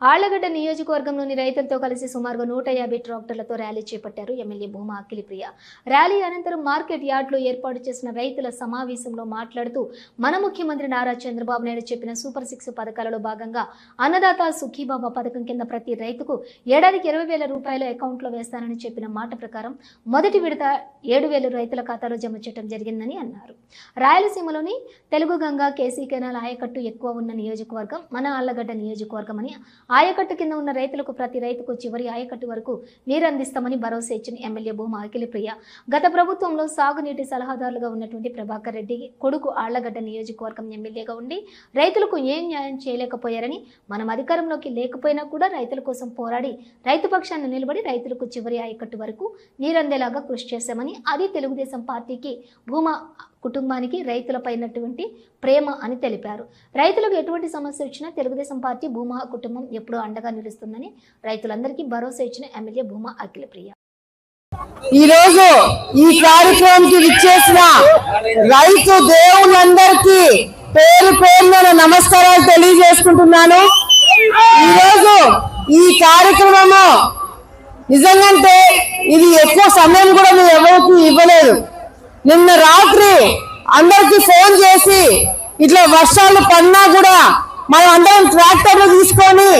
ఆళ్లగడ్డ నియోజకవర్గంలోని రైతులతో కలిసి సుమారుగా 150 ట్రాక్టర్లతో ర్యాలీ చేపట్టారు ఎమ్మెల్యే భూమా అఖిలప్రియ. ర్యాలీ అనంతరం మార్కెట్ యార్డ్లో ఏర్పాటు చేసిన రైతుల సమావేశంలో మాట్లాడుతూ మన ముఖ్యమంత్రి నారా చంద్రబాబు నాయుడు చెప్పిన సూపర్ 6 పథకాలలో భాగంగా అన్నదాత సుఖీబాబా పథకం కింద ప్రతి రైతుకు ఏడాదికి 20,000 రూపాయలు అకౌంట్లో వేస్తానని చెప్పిన మాట ప్రకారం మొదటి విడత 7,000 రైతుల ఖాతాలో జమ చేయడం జరిగిందని అన్నారు. రాయలసీమలోని తెలుగు గంగా కేసీ కెనాల్ ఆయకట్టు ఎక్కువ ఉన్న నియోజకవర్గం మన ఆళ్లగడ్డ నియోజకవర్గం అని, ఆయకట్టు కింద ఉన్న రైతులకు ప్రతి రైతుకు చివరి ఆయకట్టు వరకు నీరు అందిస్తామని భరోసా ఇచ్చిన ఎమ్మెల్యే భూమా అఖిలప్రియ గత ప్రభుత్వంలో సాగునీటి సలహాదారులుగా ఉన్నటువంటి ప్రభాకర్ రెడ్డి కొడుకు ఆళ్లగడ్డ నియోజకవర్గం ఎమ్మెల్యేగా ఉండి రైతులకు ఏం న్యాయం చేయలేకపోయారని, మనం అధికారంలోకి లేకపోయినా కూడా రైతుల కోసం పోరాడి రైతు పక్షాన్ని నిలబడి రైతులకు చివరి ఆయకట్టు వరకు నీరందేలాగా కృషి చేశామని, అది తెలుగుదేశం పార్టీకి భూమా కుటుంబానికి రైతులపైనటువంటి ప్రేమ అని తెలిపారు. రైతులకు ఎటువంటి సమస్య వచ్చినా తెలుగుదేశం పార్టీ భూమా కుటుంబం ఎప్పుడూ అండగా నిలుస్తుందని రైతులందరికీ భరోసా ఇచ్చిన ఎమ్మెల్యే భూమా అఖిలప్రియ. ఈరోజు ఈ కార్యక్రమానికి విచ్చేసిన రైతు దేవుళ్ళందరికీ పేరు పేరున నమస్కారాలు తెలియజేసుకుంటున్నాను. ఈరోజు ఈ కార్యక్రమము నిజంగా ఇది ఎక్కువ సమయం కూడా మేము ఎవరికి ఇవ్వలేదు. నిన్న రాత్రి అందరికి ఫోన్ చేసి ఇట్లా వర్షాలు పడినా కూడా మనం అందరం ట్రాక్టర్లు తీసుకొని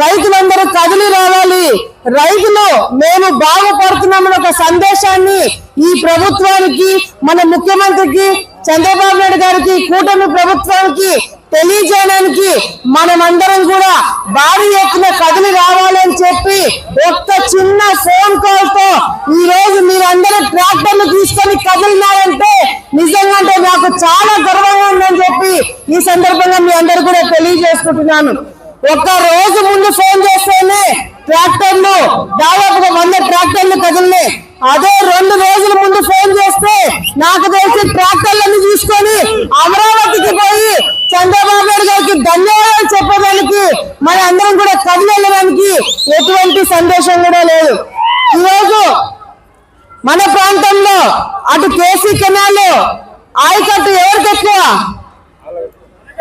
రైతులందరూ కదిలి రావాలి, రైతులు మేము బాగుపడుతున్నామని ఒక సందేశాన్ని ఈ ప్రభుత్వానికి, మన ముఖ్యమంత్రికి చంద్రబాబు నాయుడు గారికి, కూటమి ప్రభుత్వానికి తెలియజేయడానికి మనమందరం కూడా భారీ ఎత్తున కదిలి రావాలని చెప్పి ఒక్క చిన్న ఫోన్ కాల్ తో ఈ రోజు మీరందరూ ట్రాక్టర్లు తీసుకొని కదిలినారంటే నిజంగా నాకు చాలా గర్వంగా ఉందని చెప్పి ఈ సందర్భంగా మీ అందరూ కూడా తెలియజేసుకుంటున్నాను. ఒక్క రోజు ముందు ఫోన్ చేస్తేనే ట్రాక్టర్లు దాదాపుగా 100 ట్రాక్టర్లు కదిలినాయి. అదే 2 రోజుల ముందు ఫోన్ చేస్తే నాకు తెలిసి ట్రాక్టర్లను తీసుకొని అమరావతికి పోయి చంద్రబాబు నాయుడు గారికి ధన్యవాదాలు చెప్పడానికి మన అందరం కూడా కదిలేయడానికి ఎటువంటి సందేశం కూడా లేదు. ఈరోజు మన ప్రాంతంలో అటు కేసీ కెనాల్ ఆయకట్టు ఎవరికి ఎక్కువ?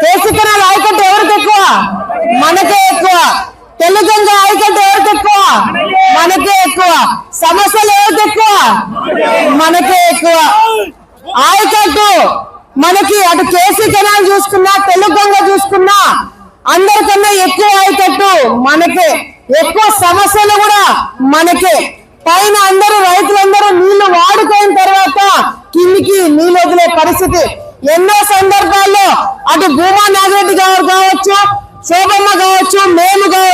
కేసీ కెనాల్ ఆయకట్టు ఎవరికి ఎక్కువ? మనకే ఎక్కువ. తెలుగంగా ఆయకట్టు ఎవరికి ఎక్కువ? మనకే ఎక్కువ. సమస్యలు ఎవరికి ఎక్కువ? మనకే ఎక్కువ. ఆయకట్టు మనకి అటు కేసీ కెనాల్ చూసుకున్నా, తెలుగంగా చూసుకున్నా అందరికన్నా ఎక్కువ ఆయకట్టు మనకే. ఎక్కువ సమస్యలు కూడా మనకే. పైన అందరూ రైతులందరూ నీళ్లు వాడుకోయిన తర్వాత కిందికి నీళ్ళు వదిలే పరిస్థితి ఎన్నో సందర్భాల్లో అటు భూమా నాగిరెడ్డి గారు కావచ్చు, శోభమ్మ కావచ్చు, మేము కావచ్చు